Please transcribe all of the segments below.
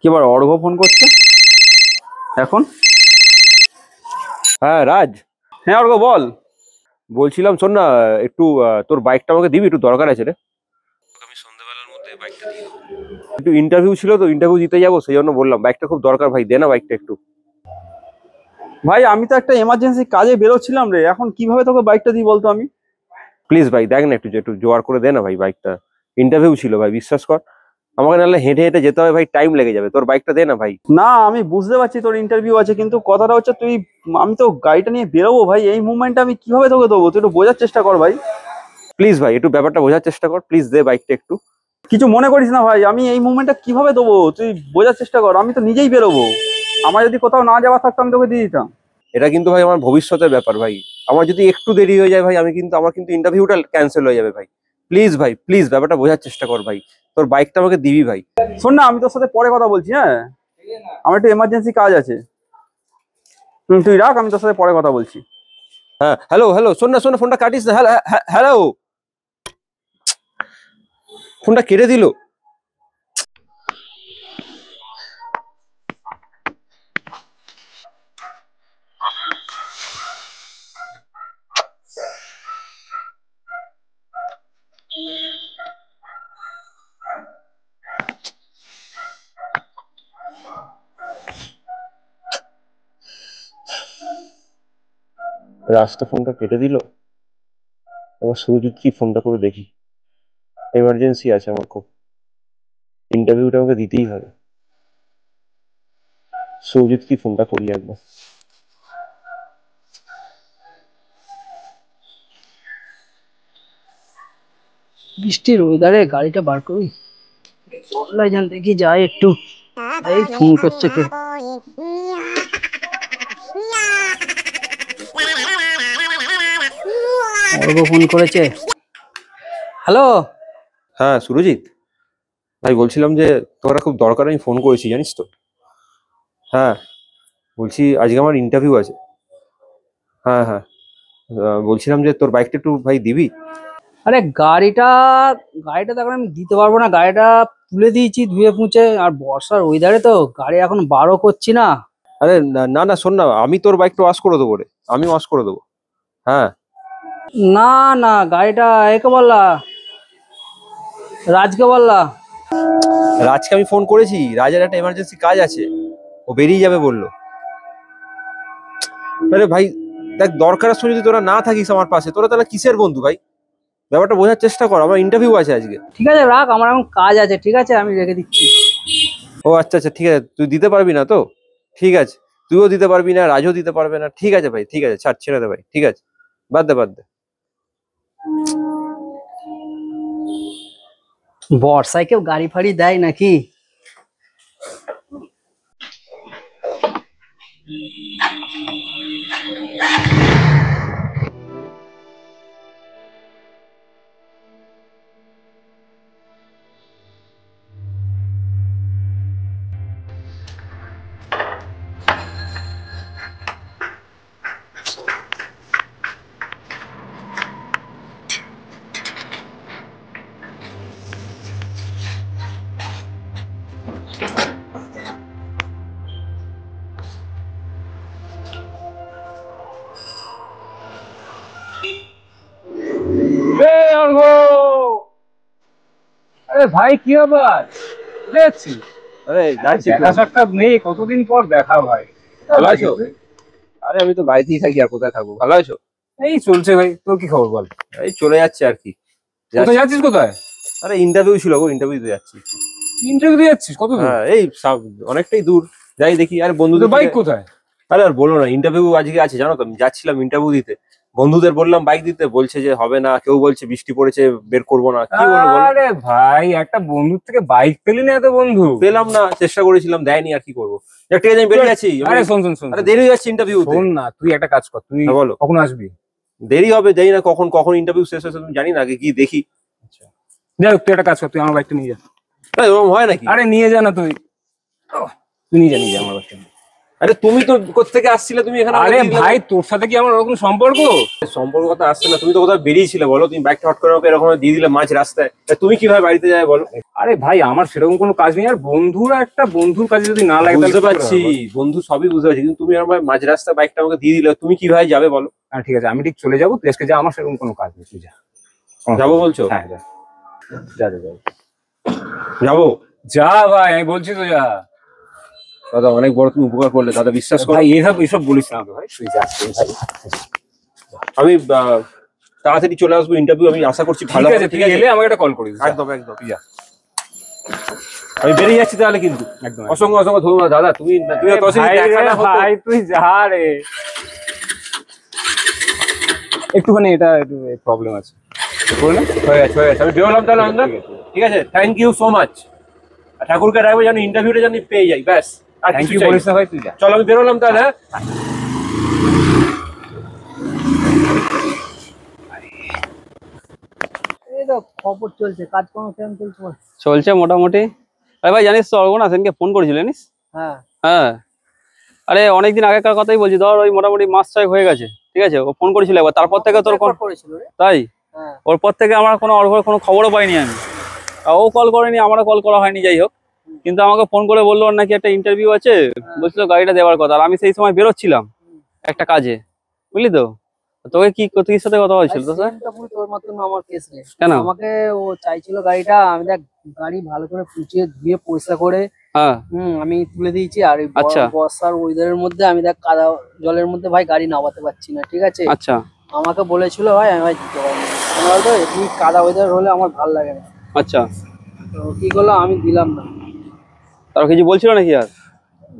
কি আবার অর্ঘ ফোন করছে এখন? হ্যাঁ রাজ, হ্যাঁ অর্ঘ বল। বলছিলাম শোন না, একটু তোর বাইকটা আমাকে দিবি, একটু দরকার আছে রে। আমি সন্ধ্যাবেলার মধ্যে বাইকটা দিয়ে দেবো। একটু ইন্টারভিউ ছিল তো, ইন্টারভিউ দিতে যাবো, সেই জন্য বললাম বাইকটা খুব দরকার ভাই, দে না বাইকটা একটু। ভাই আমি তো একটা এমার্জেন্সি কাজে বেরোচ্ছিলাম রে, এখন কিভাবে তোকে বাইকটা দিই বলতো আমি? প্লিজ ভাই দেখ না, একটু একটু জোগাড় করে দে না ভাই বাইকটা। ইন্টারভিউ ছিল ভাই, বিশ্বাস কর। আমাকে নাহলে হেঁটে হেঁটে যেতে হবে ভাই, টাইম লেগে যাবে, তোর বাইকটা দে না ভাই। না আমি বুঝতে পারছি তোর ইন্টারভিউ আছে, কিন্তু কথাটা হচ্ছে তুই, আমি তো গাড়িটা নিয়ে বেরোবো ভাই, এই মুভমেন্টটা আমি কিভাবে তোকে দেবো? তুই একটু বোঝার চেষ্টা কর ভাই। প্লিজ ভাই একটু ব্যাপারটা বোঝার চেষ্টা কর, প্লিজ দে বাইকটা একটু। কিছু মনে করিস না ভাই, আমি এই মুভমেন্টটা কিভাবে দেবো তুই বোঝার চেষ্টা কর। আমি তো নিজেই বেরোবো, আমার যদি কোথাও না যাওয়া থাকতো আমি তোকে দিয়ে দিতাম। এটা কিন্তু ভাই আমার ভবিষ্যতের ব্যাপার ভাই। আমার যদি একটু দেরি হয়ে যায় ভাই, আমার কিন্তু ইন্টারভিউটা ক্যান্সেল হয়ে যাবে ভাই। প্লিজ ভাই, প্লিজ ব্যাপারটা বোঝার চেষ্টা কর ভাই। তোর বাইকটা আমাকে দিবি ভাই। শোন না, আমি তোর সাথে পরে কথা বলছি, হ্যাঁ আমার একটু এমার্জেন্সি কাজ আছে। তুই রাখ, আমি তোর সাথে পরে কথা বলছি। হ্যাঁ হ্যালো হ্যালো, শোন না শোন না, ফোনটা কাটিস না। হ্যালো হ্যালো, ফোনটা কেটে দিল। রাস্তা ফোনটা কেটে দিল। এবার সুরজিৎ কি ফোনটা করে দেখি, এমার্জেন্সি আছে আমার খুব, ইন্টারভিউটা আমাকে দিতেই হবে। সুরজিৎ কি ফোনটা করি একবার। বৃষ্টির ওয়েদারে গাড়িটা বার করি, অনলাইন যান দেখি যাই একটু। এই ফোন করছে কে? অর্ঘ ফোন করেছে। হ্যালো। হ্যাঁ সুরজিৎ ভাই, বলছিলাম যে তোরা খুব দরকার, আমি ফোন করেছি জানিস তো। হ্যাঁ বলছি আজকে আমার ইন্টারভিউ আছে। হ্যাঁ হ্যাঁ, বলছিলাম যে তোর বাইকটা একটু ভাই দিবি। আরে গাড়িটা গাড়িটা তো এখন আমি দিতে পারবো না, গাড়িটা তুলে দিয়েছি ধুয়ে মুছে, আর বর্ষার ওয়েদারে তো গাড়ি এখন বারও করছি না। আরে না না না, শোন না, আমি তোর বাইকটা ওয়াশ করে দেবো রে, আমি ওয়াশ করে দেবো। হ্যাঁ না না, গাড়িটা একে বললা, রাজকে বললা। রাজকে আমি ফোন করেছি, রাজের একটা এমার্জেন্সি কাজ আছে, ও বেরিয়ে যাবে বললো। আরে ভাই দেখ, দরকারের সময় যদি তোরা না থাকিস আমার পাশে, তোরা তাহলে কিসের বন্ধু ভাই? ব্যাপারটা বোঝার চেষ্টা কর, আমার ইন্টারভিউ আছে আজকে। ঠিক আছে রাখ, আমার এখন কাজ আছে, ঠিক আছে আমি রেখে দিচ্ছি। ও আচ্ছা আচ্ছা, ঠিক আছে, তুই দিতে পারবি না তো? ঠিক আছে, তুইও দিতে পারবি না, রাজও দিতে পারবে না, ঠিক আছে ভাই, ঠিক আছে, ছাড়, ছেড়ে দে ভাই, ঠিক আছে, বাদ দে বাদ দে। বর্ষায় কেউ গাড়ি ফাড়ি দেয় নাকি? আরে ভাই কি আবার দেখছি, আরে যাচ্ছি তো। দেখা সাক্ষাৎ নেই, কতদিন পর দেখা ভাই। ভালো আছো? আরে আমি তো বাড়িতেই থাকি, আর কোথায় থাকবো। ভালো আছো? এই চলছে ভাই, তোর কি খবর বল? এই চলে যাচ্ছে আর কি। কোথায় যাচ্ছিস কোথায়? আরে ইন্টারভিউ ছিল গো, ইন্টারভিউ দিতে যাচ্ছি। ইন্টারভিউ দিয়ে যাচ্ছিস? কত দূর? হ্যাঁ এই অনেকটাই দূর, যাই দেখি। আর বন্ধুদের তোর বাইক কোথায়? আরে আর বলো না, ইন্টারভিউ আজকে আছে জানো তো, আমি যাচ্ছিলাম ইন্টারভিউ দিতে, বন্ধুদের বললাম বাইক দিতে, বলছে যে হবে না, কেউ বলছে বৃষ্টি পড়েছে বের করবো না, কি বলবো বলো? আরে ভাই, একটা বন্ধুর থেকে বাইক পেলি না? এত বন্ধু পেলাম না, চেষ্টা করেছিলাম, দেয়নি, আর কি করবো। যাক, ঠিক আছে, আমি বেরিয়ে যাচ্ছি। আরে শোন শোন শোন আরে দেরি হয়ে যাচ্ছে ইন্টারভিউ। শোন না, তুই একটা কাজ কর, তুই বলো। কখন আসবি? দেরি হবে, জানি না কখন কখন ইন্টারভিউ শেষ হয়েছে, তুমি জানি না, আগে গিয়ে দেখি। যাই হোক, তুই একটা কাজ কর, তুই আমার বাইকটা নিয়ে যা। এরকম হয় নাকি? আরে নিয়ে যা না, তুই তুই নিয়ে যা, নিয়ে যা আমার বাইকটা। আরে তুমি তো কোত্থেকে আসছিলে, তুমি এখানে আরে ভাই তোর সাথে কি আমার ওরকম সম্পর্ক? সম্পর্ক কথা আসছে না, তুমি তো কোথাও বেরিয়েছিলে বলো, তুমি বাইকটা হট করে আমাকে এরকম দিয়ে দিলে মাঝ রাস্তায়, তা তুমি কিভাবে বাড়িতে যাবে বলো? আরে ভাই আমার সেরকম কোনো কাজ নেই, আর বন্ধুরা একটা বন্ধুর কাজে যদি না লাগে বুঝতে পারছি বন্ধু, সবই বুঝতে পারছি, কিন্তু তুমি আমার মাঝ রাস্তায় বাইকটা আমাকে দিয়ে দিলে, তুমি কিভাবে যাবে বলো? ঠিক আছে আমি ঠিক চলে যাবো, তুই আজকে যা, আমার সেরকম কোনো কাজ নেই, তুই যা। যাবো বলছো? হ্যাঁ যা যা যা যা। যাবো যা ভাই আমি বলছি তো যা। দাদা, অনেক বড় তুমি উপকার করলে দাদা, বিশ্বাস করো। ভাই এসব বলিস না তো ভাই, তুই যা ভাই। আমি তাড়াতাড়ি চলে আসবো, ইন্টারভিউ আমি আশা করছি ভালো ঠিক হবে, আছে, তুই এলে আমাকে একটা কল করিস। একদম একদম, আমি বেরিয়ে যাচ্ছি তাহলে, কিন্তু একদম অসংখ্য অসংখ্য ধন্যবাদ দাদা, তুমি তোর সাথে দেখা না হতো। ভাই তুই যা রে, একটুখানি এটা একটু প্রবলেম আছে। হয়ে গেছে হয়ে গেছে, আমি বেরোলাম তাহলে আমরা। ঠিক আছে, থ্যাংক ইউ সো মাচ। ঠাকুরকে রাখবো যেন ইন্টারভিউটা যেন পেয়ে যাই, ব্যাস। আর থ্যাংক কিছু ইউ চাই বলিস না। না ভাই, তুই যা। চলো আমি বেরোলাম তাহলে, হ্যাঁ। এই তো খবর চলছে, কাজকর্ম কেমন চলছে বল? চলছে মোটামুটি। আরে ভাই জানিস তো, অর্গনা সেদিনকে ফোন করেছিল জানিস? হ্যাঁ হ্যাঁ, আরে অনেকদিন আগেকার কথাই বলছি, ধর ওই মোটামুটি মাস 6 হয়ে গেছে। ঠিক আছে, ও ফোন করেছিল একবার, তারপর থেকে তোর একবার করেছিল রে। তাই হ্যাঁ ওর পর থেকে আমার কোনো খবরও পাইনি আমি। আর ও কল করেনি, আমারও কল করা হয়নি, যাই হোক। কিন্তু আমাকে ফোন করে বললো ওর নাকি একটা ইন্টারভিউ আছে, বলছিল গাড়িটা দেওয়ার কথা। আর আমি সেই সময় বেরোচ্ছিলাম একটা কাজে, বুঝলি তো। তোকে তোর সাথে কথা হয়েছিল তো স্যার? সেমটা পুরো তোর মতন আমার কেস রে। কেন? আমাকে ও চাইছিল গাড়িটা, আমি দেখ গাড়ি ভালো করে পুচিয়ে ধুয়ে পরিষ্কার করে হ্যাঁ আমি তুলে দিয়েছি। আর এই আচ্ছা। বর্ষার ওয়েদারের মধ্যে আমি দেখ কাদা জলের মধ্যে ভাই গাড়ি নামাতে পারছি না, ঠিক আছে। আচ্ছা আমাকে বলেছিল ভাই, আমি ভাই দিতে পারিনি। কেন বলতো, এমনি কাদা ওয়েদার হলে আমার ভালো লাগে না। আচ্ছা, তো কি করলো, আমি দিলাম না। তার কিছু বলছিল নাকি আর?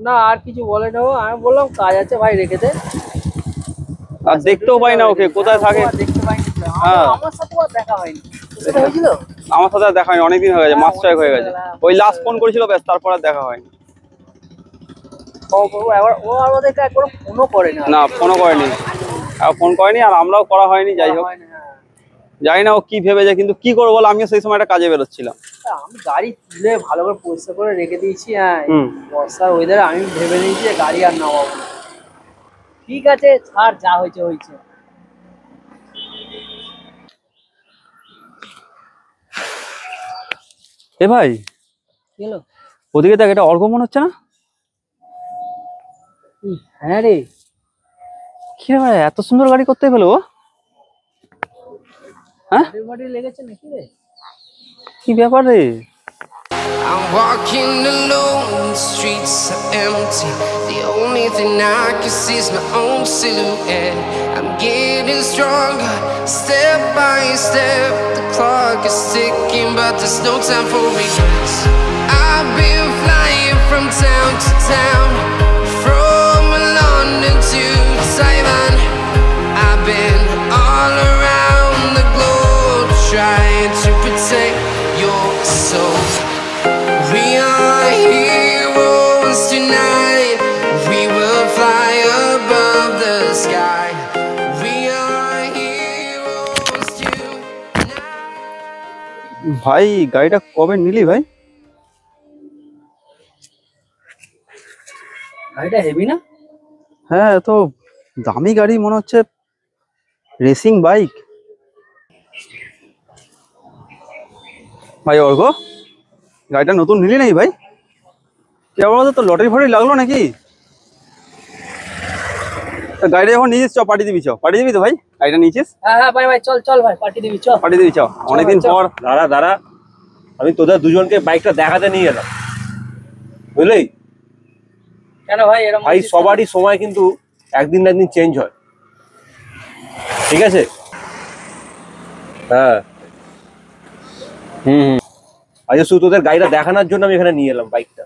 না আর কিছু বলে না ও, আমি বললাম কাজ আছে ভাই, রেখে দে। আর দেখতেও পাই না ওকে, কোথায় থাকে। আর দেখতে পাইনি তো। হ্যাঁ। আমার সাথে আর দেখা হয়নি। তোর সাথে হয়েছিল? আমার সাথে আর দেখা হয়নি, অনেকদিন হয়ে গেছে, মাস 6 হয়ে গেছে। ওই লাস্ট ফোন করেছিল, ব্যাস, তারপর আর দেখা হয়নি। ও আমাদেরকে একবার ফোনও করে না। না, ফোনও করেনি, ফোন করেনি, আর আমরাও করা হয়নি, যাই হোক। হয়নি, হ্যাঁ। জানি না ও কি ভেবেছে, কিন্তু কি করবো বল, আমিও সেই সময় একটা কাজে বেরোচ্ছিলাম। আমি গাড়ি তুলে ভালো করে পরিষ্কার করে রেখে দিয়েছি। হ্যাঁ, হুম। বর্ষার ওয়েদারে আমি ভেবে নিয়েছি যে গাড়ি আর নামাবো না। ঠিক আছে ছাড়, যা হয়েছে হয়েছে। এ ভাই, কি হলো? ওদিকে দেখ, এটা অর্ঘ মনে হচ্ছে না? হ্যাঁ রে, কি রে ভাই, এত সুন্দর গাড়ি করতে পেলো ও? হ্যাঁ, বাড়ি লেগেছে নাকি রে? কি ব্যাপার রে? I'm walking alone, the streets are empty. The only thing I can see is my own silhouette. I'm getting stronger, step by step. The clock is ticking, but there's no time for regrets. I've been flying from town to town, from London to Taiwan. I've been all around the globe, trying to protect your soul. We are heroes tonight. We will fly above the sky. We are heroes tonight. ভাই গাড়িটা কবে নিলি ভাই? গাড়িটা heavy না? হ্যাঁ, তো দামি গাড়ি মনে হচ্ছে, রেসিং বাইক। ভাই অর্ঘ, গাড়িটা নতুন নিলি নাকি ভাই? কে বলতো, তো লটারি ফটারি লাগলো নাকি? তা গাড়িটা যখন নিয়েছিস, পাঠিয়ে দিবি, পাঠিয়ে দিবি তো ভাই, গাড়িটা নিয়েছিস? হ্যাঁ হ্যাঁ ভাই ভাই, চল চল ভাই, পাঠিয়ে দিবি, চল। পাঠিয়ে দিবি, অনেকদিন চল। পর। দাঁড়া দাঁড়া, আমি তোদের দুজনকে বাইকটা দেখাতে নিয়ে এলাম, বুঝলি কেন ভাই এরকম ভাই? বলছিস কেন? সবারই সময় কিন্তু একদিন না একদিন চেঞ্জ হয়, ঠিক আছে? হ্যাঁ, আজ শুধু তোদের গাড়িটা দেখানোর জন্য আমি এখানে নিয়ে এলাম বাইকটা।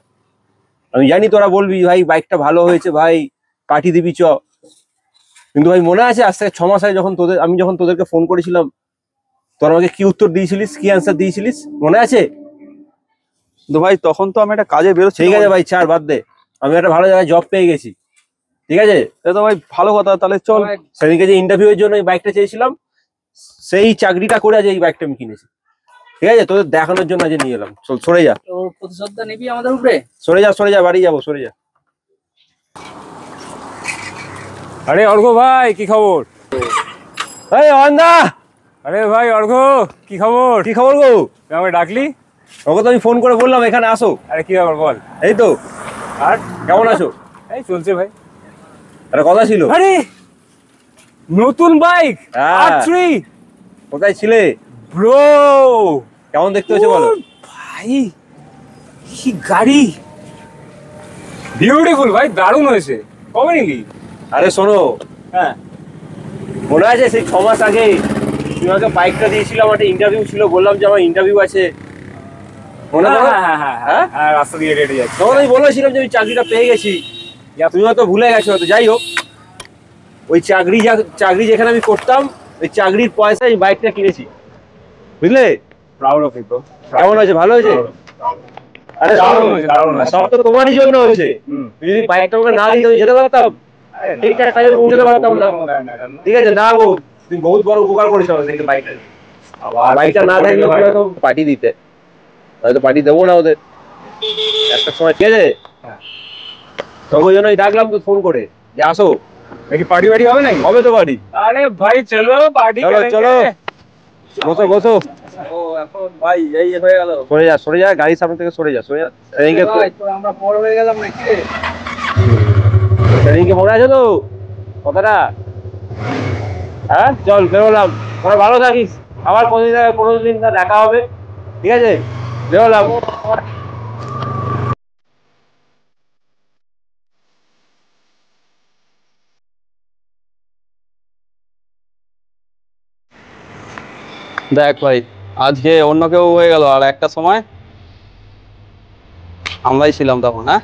আমি জানি তোরা বলবি ভাই বাইকটা ভালো হয়েছে ভাই, পাঠিয়ে দিবি কিন্তু ভাই মনে আছে আজ থেকে 6 মাস আগে আমি যখন তোদেরকে ফোন করেছিলাম, তোরা আমাকে কি উত্তর দিয়েছিলিস, কি অ্যান্সার দিয়েছিলিস, মনে আছে? তো ভাই তখন তো আমি একটা কাজে বেরোচ্ছি। ঠিক আছে ভাই, ছাড়, বাদ দে। আমি একটা ভালো জায়গায় জব পেয়ে গেছি, ঠিক আছে? তো ভাই ভালো কথা, তাহলে চল। ভাই, সেদিনকে যে ইন্টারভিউয়ের জন্য এই বাইকটা চেয়েছিলাম, সেই চাকরিটা করে আজ এই বাইকটা আমি কিনেছি, ঠিক আছে? তোদের দেখানোর জন্য আজ নিয়ে এলাম। চল, সরে যা, তোর প্রতিশোধটা নিবি আমাদের উপরে? সরে যা, বাড়ি যাবো, সরে যা। আরে অর্ঘ ভাই কি খবর? এই অয়নদা, আরে ভাই অর্ঘ কি খবর? কি খবর গো? তুই আমাকে ডাকলি? ওকে তো আমি ফোন করে বললাম এখানে আসো। আরে কি ব্যাপার বল। এই তো, আর কেমন আছো? এই চলছে ভাই। একটা কথা ছিল। আরে নতুন বাইক হ্যাঁ। R3 কোথায় ছিলে? ব্রো। কেমন দেখতে হয়েছে বলো? ভাই কি গাড়ি, বিউটিফুল ভাই, দারুণ হয়েছে। কবে নিলি? আরে শোনো, হ্যাঁ মনে আছে সেই 6 মাস আগে তুমি আমাকে বাইকটা দিয়েছিলাম, একটা ইন্টারভিউ ছিল, বললাম যে আমার ইন্টারভিউ আছে, মনে করো? হ্যাঁ হ্যাঁ হ্যাঁ? হ্যাঁ হ্যাঁ, রাস্তা দিয়ে হেঁটে যাচ্ছে। তখন আমি বলেছিলাম যে আমি চাকরিটা পেয়ে গেছি, তুমি হয়তো ভুলে গেছো হয়তো। যাই হোক, ওই চাকরি যেখানে আমি করতাম, ওই চাকরির পয়সায় আমি বাইকটা কিনেছি, বুঝলে? Proud of you bro. কেমন হয়েছে? ভালো হয়েছে? আরে দারুণ হয়েছে, দারুণ হয়েছে। সব তো তোমারই জন্য হয়েছে। হুম। তুমি যদি বাইকটা আমাকে না দিতে আমি যেতে পারতাম, ঠিকঠাক টাইমে পৌঁছতে পারতাম না। ঠিক আছে, না গো, তুমি বহুত বড় উপকার করেছো আমাদের বাইকটা। বাইকটা না থাকলে হয়তো পার্টি দিতে, হয়তো পার্টি দেবো না ওদের একটা সময়, ঠিক আছে? তো ওই জন্যই ডাকলাম তো ফোন করে যে আসো। দেখি পার্টি বাড়ি হবে নাকি? হবে তো পার্টি। আরে ভাই চলো পার্টি চলো করেंगे। চলো, বসো বসো। ও এখন ভাই এই হয়ে গেল। সরে যা, গাড়ির সামনে থেকে সরে যা, সরে যা। আমরা বড় হয়ে গেলাম নাকি? ট্রেনিংকে মনে আছে তো কথাটা? হ্যাঁ, চল বেরোলাম। তোরা ভালো থাকিস, আবার কোনোদিন না দেখা হবে, ঠিক আছে? বেরোলাম। দেখ ভাই, আজকে অন্য কেউ হয়ে গেল, আর একটা সময় আমরাই ছিলাম তখন। হ্যাঁ